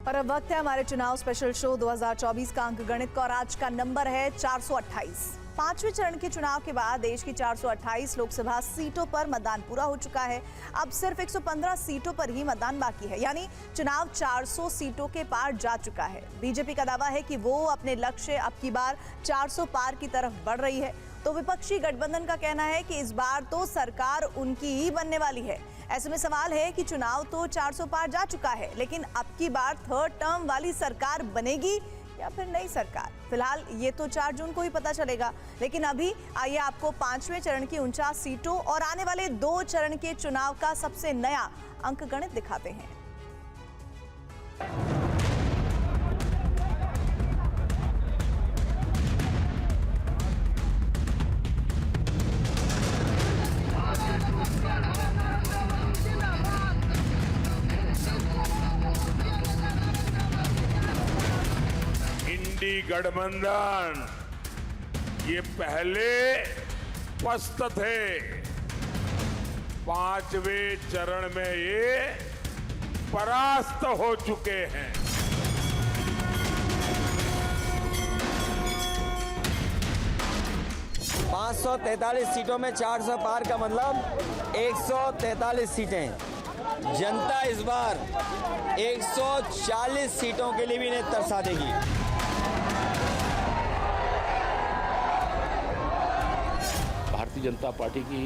और अब वक्त है हमारे चुनाव स्पेशल शो 2024 का अंक गणित का और आज का नंबर है 428। पांचवें चरण के चुनाव के बाद देश की 428 लोकसभा सीटों पर मतदान पूरा हो चुका है। अब सिर्फ 115 सीटों पर ही मतदान बाकी है, यानी चुनाव 400 सीटों के पार जा चुका है। बीजेपी का दावा है कि वो अपने लक्ष्य अब की बार 400 पार की तरफ बढ़ रही है, तो विपक्षी गठबंधन का कहना है कि इस बार तो सरकार उनकी ही बनने वाली है। ऐसे में सवाल है कि चुनाव तो 400 पार जा चुका है, लेकिन अब की बार थर्ड टर्म वाली सरकार बनेगी या फिर नई सरकार? फिलहाल ये तो 4 जून को ही पता चलेगा, लेकिन अभी आइए आपको पांचवें चरण की 49 सीटों और आने वाले 2 चरण के चुनाव का सबसे नया अंक गणित दिखाते हैं। गठबंधन ये पहले पस्त थे, 5वें चरण में ये परास्त हो चुके हैं। (543) सीटों में 400 पार का मतलब 143 सीटें। जनता इस बार 140 सीटों के लिए भी इन्हें तरसा देगी। भारतीय जनता पार्टी की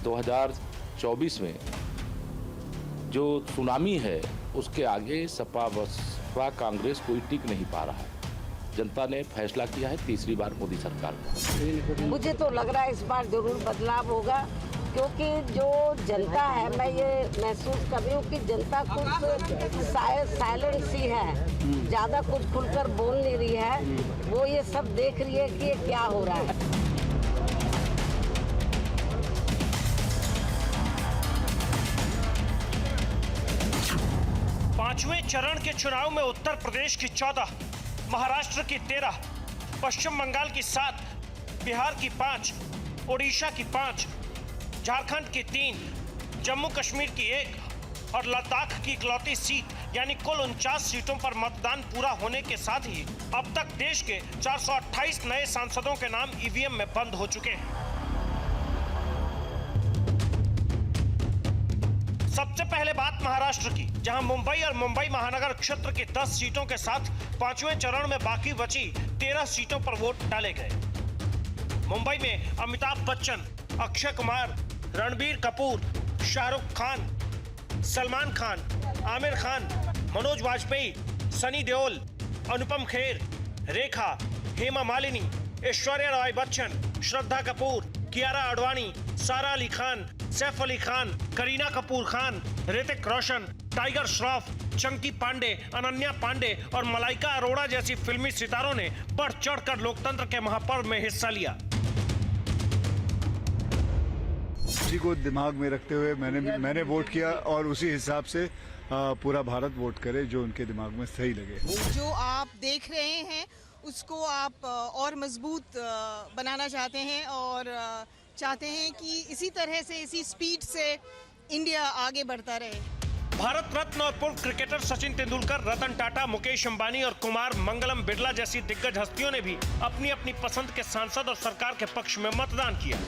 2024 में जो सुनामी है उसके आगे सपा बसपा कांग्रेस कोई टिक नहीं पा रहा है। जनता ने फैसला किया है तीसरी बार मोदी सरकार का। मुझे तो लग रहा है इस बार जरूर बदलाव होगा, क्योंकि जो जनता है, मैं ये महसूस कर रही हूँ कि जनता कुछ साइलेंट सी है, ज़्यादा कुछ खुलकर बोल नहीं रही है। वो ये सब देख रही है कि ये क्या हो रहा है। पांचवें चरण के चुनाव में उत्तर प्रदेश की 14, महाराष्ट्र की 13, पश्चिम बंगाल की 7, बिहार की 5, ओडिशा की 5, झारखंड की 3, जम्मू कश्मीर की 1 और लद्दाख की इकलौती सीट यानी कुल 49 सीटों पर मतदान पूरा होने के साथ ही अब तक देश के 428 नए सांसदों के नाम ईवीएम में बंद हो चुके हैं। सबसे पहले बात महाराष्ट्र की, जहां मुंबई और मुंबई महानगर क्षेत्र की 10 सीटों के साथ पांचवें चरण में बाकी बची 13 सीटों पर वोट डाले गए। मुंबई में अमिताभ बच्चन, अक्षय कुमार, रणबीर कपूर, शाहरुख खान, सलमान खान, आमिर खान, मनोज वाजपेयी, सनी देओल, अनुपम खेर, रेखा, हेमा मालिनी, ऐश्वर्या राय बच्चन, श्रद्धा कपूर, कियारा आडवाणी, सारा अली खान, सैफ अली खान, करीना कपूर खान, ऋतिक रोशन, टाइगर श्रॉफ, चंकी पांडे, अनन्या पांडे और मलाइका अरोड़ा जैसी फिल्मी सितारों ने बढ़ चढ़कर लोकतंत्र के महापर्व में हिस्सा लिया। उसी को दिमाग में रखते हुए मैंने वोट किया और उसी हिसाब से पूरा भारत वोट करे जो उनके दिमाग में सही लगे। जो आप देख रहे हैं उसको आप और मजबूत बनाना चाहते हैं और चाहते हैं कि इसी तरह से, इसी स्पीड से इंडिया आगे बढ़ता रहे। भारत रत्न और पूर्व क्रिकेटर सचिन तेंदुलकर, रतन टाटा, मुकेश अंबानी और कुमार मंगलम बिरला जैसी दिग्गज हस्तियों ने भी अपनी अपनी पसंद के सांसद और सरकार के पक्ष में मतदान किया।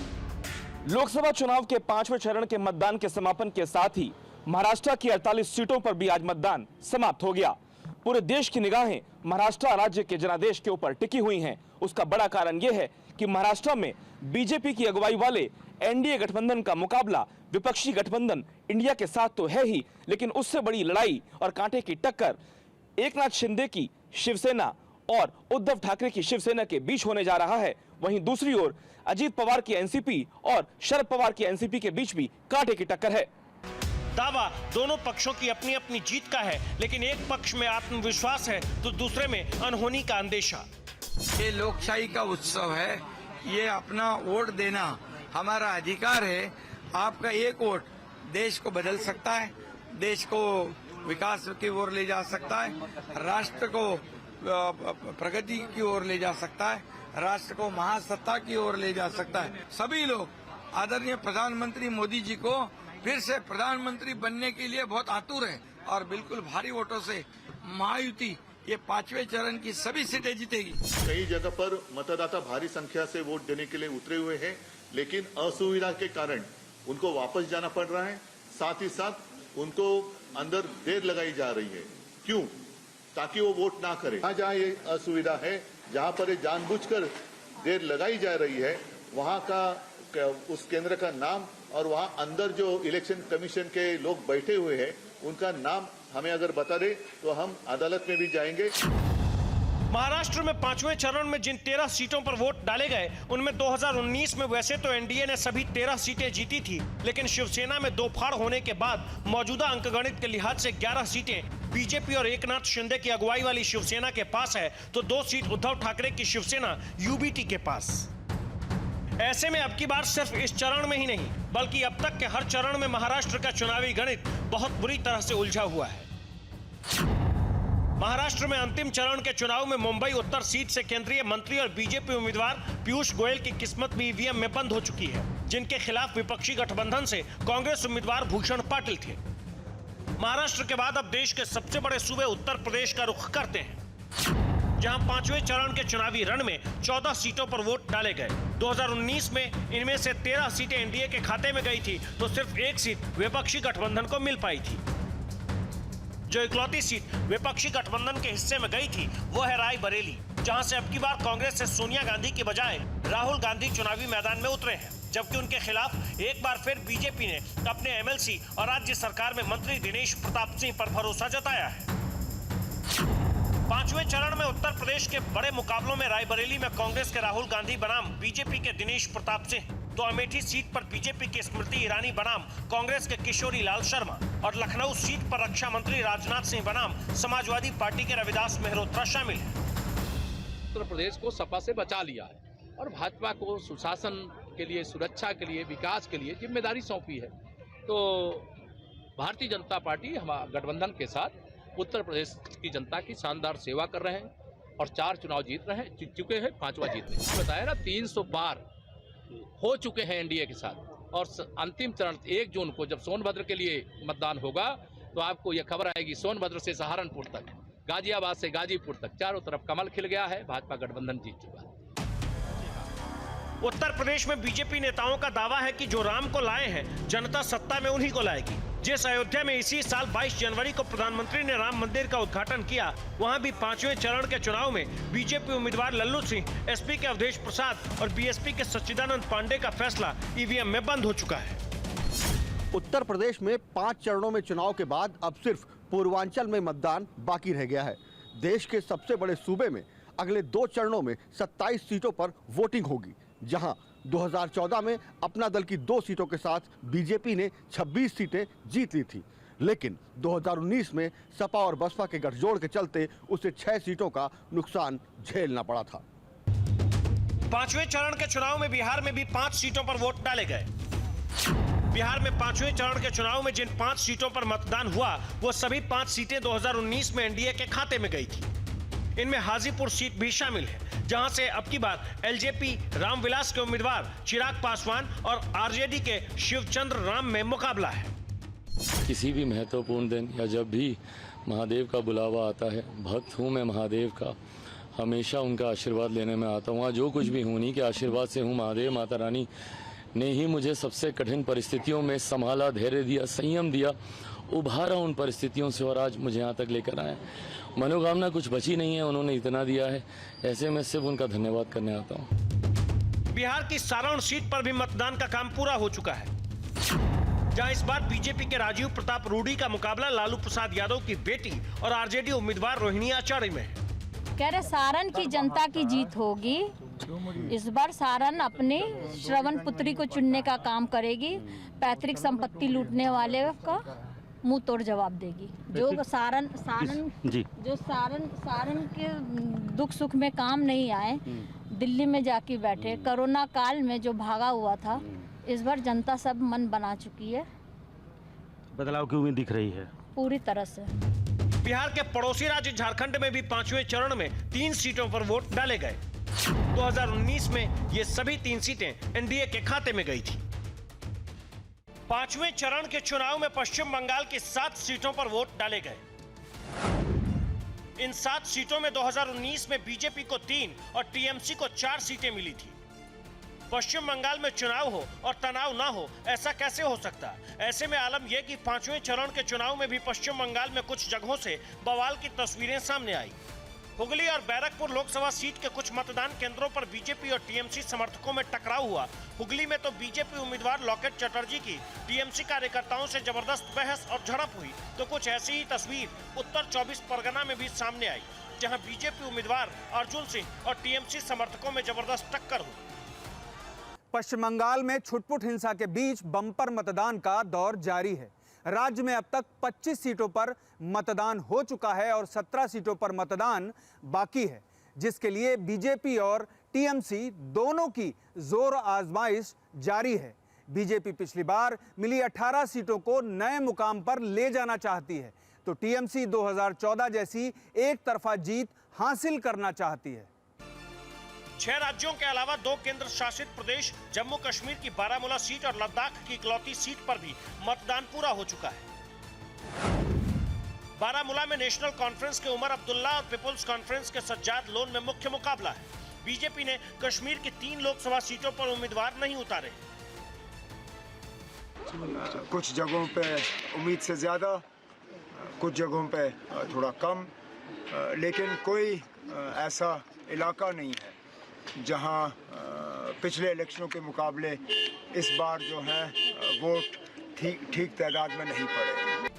लोकसभा चुनाव के 5वें चरण के मतदान के समापन के साथ ही महाराष्ट्र की 48 सीटों पर भी आज मतदान समाप्त हो गया। पूरे देश की निगाहें महाराष्ट्र राज्य के जनादेश के ऊपर टिकी हुई हैं। उसका बड़ा कारण यह है कि महाराष्ट्र में बीजेपी की अगुवाई वाले एनडीए गठबंधन का मुकाबला विपक्षी गठबंधन इंडिया के साथ तो है ही, लेकिन उससे बड़ी लड़ाई और कांटे की टक्कर एकनाथ शिंदे की शिवसेना और उद्धव ठाकरे की शिवसेना के बीच होने जा रहा है। वहीं दूसरी ओर अजीत पवार की एनसीपी और शरद पवार की एनसीपी के बीच भी कांटे की टक्कर है। दावा दोनों पक्षों की अपनी अपनी जीत का है, लेकिन एक पक्ष में आत्मविश्वास है तो दूसरे में अनहोनी का अंदेशा। ये लोकशाही का उत्सव है, ये अपना वोट देना हमारा अधिकार है। आपका एक वोट देश को बदल सकता है, देश को विकास की ओर ले जा सकता है, राष्ट्र को प्रगति की ओर ले जा सकता है, राष्ट्र को महासत्ता की ओर ले जा सकता है। सभी लोग आदरणीय प्रधानमंत्री मोदी जी को फिर से प्रधानमंत्री बनने के लिए बहुत आतुर हैं और बिल्कुल भारी वोटों से महायुति ये 5वें चरण की सभी सीटें जीतेगी। कई जगह पर मतदाता भारी संख्या से वोट देने के लिए उतरे हुए हैं, लेकिन असुविधा के कारण उनको वापस जाना पड़ रहा है। साथ ही साथ उनको अंदर देर लगाई जा रही है। क्यों? ताकि वो वोट ना करें। जहाँ ये असुविधा है, जहाँ पर ये जानबूझकर देर लगाई जा रही है, वहाँ का उस केंद्र का नाम और वहाँ अंदर जो इलेक्शन कमीशन के लोग बैठे हुए हैं उनका नाम हमें अगर बता दे तो हम अदालत में भी जाएंगे। महाराष्ट्र में 5वें चरण में जिन 13 सीटों पर वोट डाले गए उनमें 2019 में वैसे तो एनडीए ने सभी 13 सीटें जीती थी, लेकिन शिवसेना में दो फाड़ होने के बाद मौजूदा अंकगणित के लिहाज से 11 सीटें बीजेपी और एकनाथ शिंदे की अगुवाई वाली शिवसेना के पास है, तो 2 सीट उद्धव ठाकरे की शिवसेना यूबीटी के पास। ऐसे में अब की बार सिर्फ इस चरण में ही नहीं बल्कि अब तक के हर चरण में महाराष्ट्र का चुनावी गणित बहुत बुरी तरह से उलझा हुआ है। महाराष्ट्र में अंतिम चरण के चुनाव में मुंबई उत्तर सीट से केंद्रीय मंत्री और बीजेपी उम्मीदवार पीयूष गोयल की किस्मत भी ईवीएम में बंद हो चुकी है, जिनके खिलाफ विपक्षी गठबंधन से कांग्रेस उम्मीदवार भूषण पाटिल थे। महाराष्ट्र के बाद अब देश के सबसे बड़े सूबे उत्तर प्रदेश का रुख करते हैं, जहां 5वें चरण के चुनावी रण में 14 सीटों पर वोट डाले गए। 2019 में इनमें से 13 सीटें एनडीए के खाते में गई थी, तो सिर्फ 1 सीट विपक्षी गठबंधन को मिल पाई थी। जो इकलौती सीट विपक्षी गठबंधन के हिस्से में गई थी वो है रायबरेली, जहां से अब की बार कांग्रेस से सोनिया गांधी की बजाय राहुल गांधी चुनावी मैदान में उतरे हैं, जबकि उनके खिलाफ एक बार फिर बीजेपी ने अपने एमएलसी और राज्य सरकार में मंत्री दिनेश प्रताप सिंह पर भरोसा जताया है। 5वें चरण में उत्तर प्रदेश के बड़े मुकाबलों में रायबरेली में कांग्रेस के राहुल गांधी बनाम बीजेपी के दिनेश प्रताप सिंह, तो अमेठी सीट पर बीजेपी की स्मृति ईरानी बनाम कांग्रेस के किशोरी लाल शर्मा और लखनऊ सीट पर रक्षा मंत्री राजनाथ सिंह बनाम समाजवादी पार्टी के रविदास मेहरोत्रा शामिल हैं। उत्तर प्रदेश को सपा से बचा लिया है और भाजपा को सुशासन के लिए, सुरक्षा के लिए, विकास के लिए जिम्मेदारी सौंपी है। तो भारतीय जनता पार्टी हमारे गठबंधन के साथ उत्तर प्रदेश की जनता की शानदार सेवा कर रहे हैं और 4 चुनाव जीत चुके हैं, 5वां जीत रहे हैं। बताया ना 300 पार हो चुके हैं एनडीए के साथ। और अंतिम चरण 1 जून को जब सोनभद्र के लिए मतदान होगा तो आपको यह खबर आएगी सोनभद्र से सहारनपुर तक, गाजियाबाद से गाजीपुर तक चारों तरफ कमल खिल गया है, भाजपा गठबंधन जीत चुका है। उत्तर प्रदेश में बीजेपी नेताओं का दावा है कि जो राम को लाए हैं जनता सत्ता में उन्हीं को लाएगी। जिस अयोध्या में इसी साल 22 जनवरी को प्रधानमंत्री ने राम मंदिर का उद्घाटन किया, वहां भी 5वें चरण के चुनाव में बीजेपी उम्मीदवार लल्लू सिंह, एसपी के अवधेश प्रसाद और बीएसपी के सच्चिदानंद पांडे का फैसला ईवीएम में बंद हो चुका है। उत्तर प्रदेश में 5 चरणों में चुनाव के बाद अब सिर्फ पूर्वांचल में मतदान बाकी रह गया है। देश के सबसे बड़े सूबे में अगले 2 चरणों में 27 सीटों पर वोटिंग होगी, जहां 2014 में अपना दल की 2 सीटों के साथ बीजेपी ने 26 सीटें जीत ली थी, लेकिन 2019 में सपा और बसपा के गठजोड़ के चलते उसे 6 सीटों का नुकसान झेलना पड़ा था। 5वें चरण के चुनाव में बिहार में भी 5 सीटों पर वोट डाले गए। बिहार में 5वें चरण के चुनाव में जिन 5 सीटों पर मतदान हुआ वो सभी 5 सीटें 2019 में एनडीए के खाते में गई थी। इनमें हाजीपुर सीट भी शामिल है, जहां से अब की बार एलजेपी रामविलास के उम्मीदवार चिराग पासवान और आरजेडी के शिवचंद्र राम में मुकाबला है। किसी भी महत्वपूर्ण दिन या जब भी महादेव का बुलावा आता है, भक्त हूँ मैं महादेव का, हमेशा उनका आशीर्वाद लेने में आता हूँ। जो कुछ भी हूँ उन्हीं के आशीर्वाद से हूँ। महादेव माता रानी ने ही मुझे सबसे कठिन परिस्थितियों में संभाला, धैर्य दिया, संयम दिया, उभारा उन परिस्थितियों से और आज मुझे यहाँ तक लेकर आए। मनोकामना कुछ बची नहीं है, उन्होंने इतना दिया है, ऐसे में सिर्फ उनका धन्यवाद करने आता हूँ। बिहार की सारण सीट पर भी मतदान का काम पूरा हो चुका है, जहां इस बार बीजेपी के राजीव प्रताप रूडी का मुकाबला लालू प्रसाद यादव की बेटी और आरजेडी उम्मीदवार रोहिणी आचार्य में है। कह रहे सारण की जनता की जीत होगी। इस बार सारण अपनी श्रवण पुत्री को चुनने का काम करेगी, पैतृक संपत्ति लूटने वाले का मुंह तोड़ जवाब देगी। जो सारण के दुख सुख में काम नहीं आए, दिल्ली में जाके बैठे, कोरोना काल में जो भागा हुआ था, इस बार जनता सब मन बना चुकी है। बदलाव की उम्मीद दिख रही है पूरी तरह से। बिहार के पड़ोसी राज्य झारखंड में भी 5वें चरण में 3 सीटों पर वोट डाले गए। 2019 में ये सभी 3 सीटें एनडीए के खाते में गई थी। 5वें चरण के चुनाव में पश्चिम बंगाल की 7 सीटों पर वोट डाले गए। इन 7 सीटों में 2019 में बीजेपी को 3 और टीएमसी को 4 सीटें मिली थी। पश्चिम बंगाल में चुनाव हो और तनाव ना हो, ऐसा कैसे हो सकता? ऐसे में आलम यह कि 5वें चरण के चुनाव में भी पश्चिम बंगाल में कुछ जगहों से बवाल की तस्वीरें सामने आई। हुगली और बैरकपुर लोकसभा सीट के कुछ मतदान केंद्रों पर बीजेपी और टीएमसी समर्थकों में टकराव हुआ। हुगली में तो बीजेपी उम्मीदवार लॉकेट चटर्जी की टीएमसी कार्यकर्ताओं से जबरदस्त बहस और झड़प हुई, तो कुछ ऐसी ही तस्वीर उत्तर 24 परगना में भी सामने आई, जहां बीजेपी उम्मीदवार अर्जुन सिंह और टीएमसी समर्थकों में जबरदस्त टक्कर हुई। पश्चिम बंगाल में छुटपुट हिंसा के बीच बम्पर मतदान का दौर जारी है। राज्य में अब तक 25 सीटों पर मतदान हो चुका है और 17 सीटों पर मतदान बाकी है, जिसके लिए बीजेपी और टीएमसी दोनों की जोर आजमाइश जारी है। बीजेपी पिछली बार मिली 18 सीटों को नए मुकाम पर ले जाना चाहती है, तो टीएमसी 2014 जैसी एक तरफा जीत हासिल करना चाहती है। 6 राज्यों के अलावा 2 केंद्र शासित प्रदेश जम्मू कश्मीर की बारामूला सीट और लद्दाख की इकलौती सीट पर भी मतदान पूरा हो चुका है। बारामूला में नेशनल कॉन्फ्रेंस के उमर अब्दुल्ला और पीपुल्स कॉन्फ्रेंस के सज्जाद लोन में मुख्य मुकाबला है। बीजेपी ने कश्मीर की 3 लोकसभा सीटों पर उम्मीदवार नहीं उतारे। कुछ जगहों पे उम्मीद से ज्यादा, कुछ जगहों पे थोड़ा कम, लेकिन कोई ऐसा इलाका नहीं है जहां पिछले इलेक्शनों के मुकाबले इस बार जो है वोट ठीक तादाद में नहीं पड़े।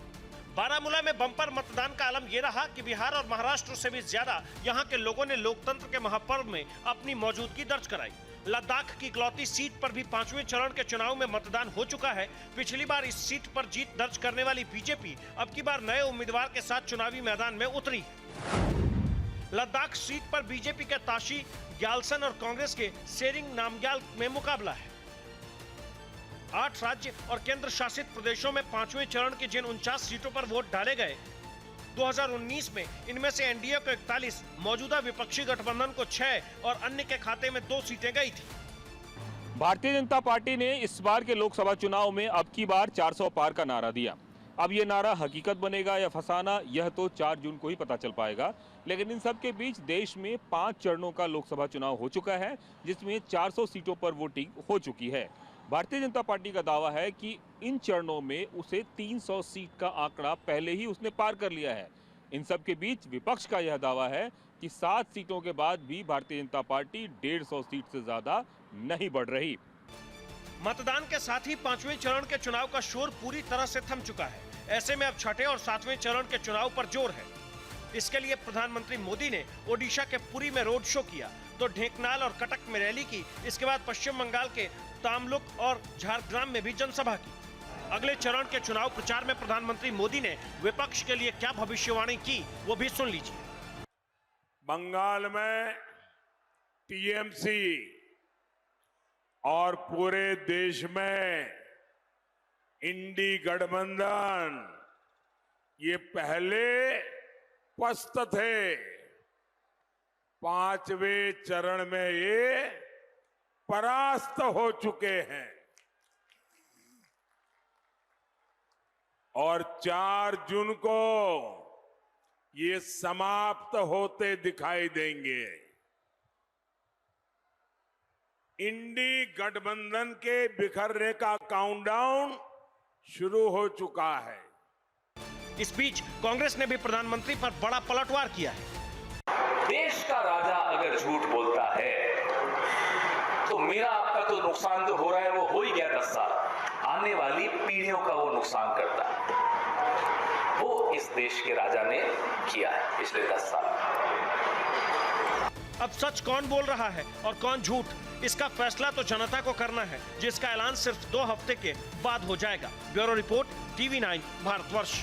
बारामूला में बम्पर मतदान का आलम यह रहा कि बिहार और महाराष्ट्र से भी ज्यादा यहां के लोगों ने लोकतंत्र के महापर्व में अपनी मौजूदगी दर्ज कराई। लद्दाख की इकलौती सीट पर भी 5वें चरण के चुनाव में मतदान हो चुका है। पिछली बार इस सीट पर जीत दर्ज करने वाली बीजेपी अब की बार नए उम्मीदवार के साथ चुनावी मैदान में उतरी। लद्दाख सीट पर बीजेपी के ताशी ग्यालसन और कांग्रेस के सेरिंग नामग्याल में मुकाबला है। 8 राज्य और केंद्र शासित प्रदेशों में 5वें चरण की जिन 49 सीटों पर वोट डाले गए, 2019 में इनमें से एनडीए को 41, मौजूदा विपक्षी गठबंधन को 6 और अन्य के खाते में 2 सीटें गई थी। भारतीय जनता पार्टी ने इस बार के लोकसभा चुनाव में अब की बार 400 पार का नारा दिया। अब ये नारा हकीकत बनेगा या फसाना, यह तो 4 जून को ही पता चल पाएगा। लेकिन इन सब के बीच देश में 5 चरणों का लोकसभा चुनाव हो चुका है, जिसमें 400 सीटों पर वोटिंग हो चुकी है। भारतीय जनता पार्टी का दावा है कि इन चरणों में उसे 300 सीट का आंकड़ा पहले ही उसने पार कर लिया है। इन सब के बीच विपक्ष का यह दावा है कि 7 सीटों के बाद भी भारतीय जनता पार्टी 150 सीट से ज्यादा नहीं बढ़ रही। मतदान के साथ ही 5वें चरण के चुनाव का शोर पूरी तरह से थम चुका है। ऐसे में अब 6ठे और 7वें चरण के चुनाव पर जोर है। इसके लिए प्रधानमंत्री मोदी ने ओडिशा के पुरी में रोड शो किया, तो ढेंकनाल और कटक में रैली की। इसके बाद पश्चिम बंगाल के तामलुक और झारग्राम में भी जनसभा की। अगले चरण के चुनाव प्रचार में प्रधानमंत्री मोदी ने विपक्ष के लिए क्या भविष्यवाणी की, वो भी सुन लीजिए। बंगाल में टीएमसी और पूरे देश में इंडी गठबंधन ये पहले पस्त थे, 5वें चरण में ये परास्त हो चुके हैं और 4 जून को ये समाप्त होते दिखाई देंगे। इंडी गठबंधन के बिखरने का काउंटडाउन शुरू हो चुका है। इस बीच कांग्रेस ने भी प्रधानमंत्री पर बड़ा पलटवार किया है। देश का राजा अगर झूठ बोलता है तो मेरा आपका तो नुकसान जो हो रहा है वो हो ही गया 10 साल, आने वाली पीढ़ियों का वो नुकसान करता है। वो इस देश के राजा ने किया है पिछले 10 साल। अब सच कौन बोल रहा है और कौन झूठ, इसका फैसला तो जनता को करना है, जिसका ऐलान सिर्फ 2 हफ्ते के बाद हो जाएगा। Bureau report, TV9 Bharatvarsh.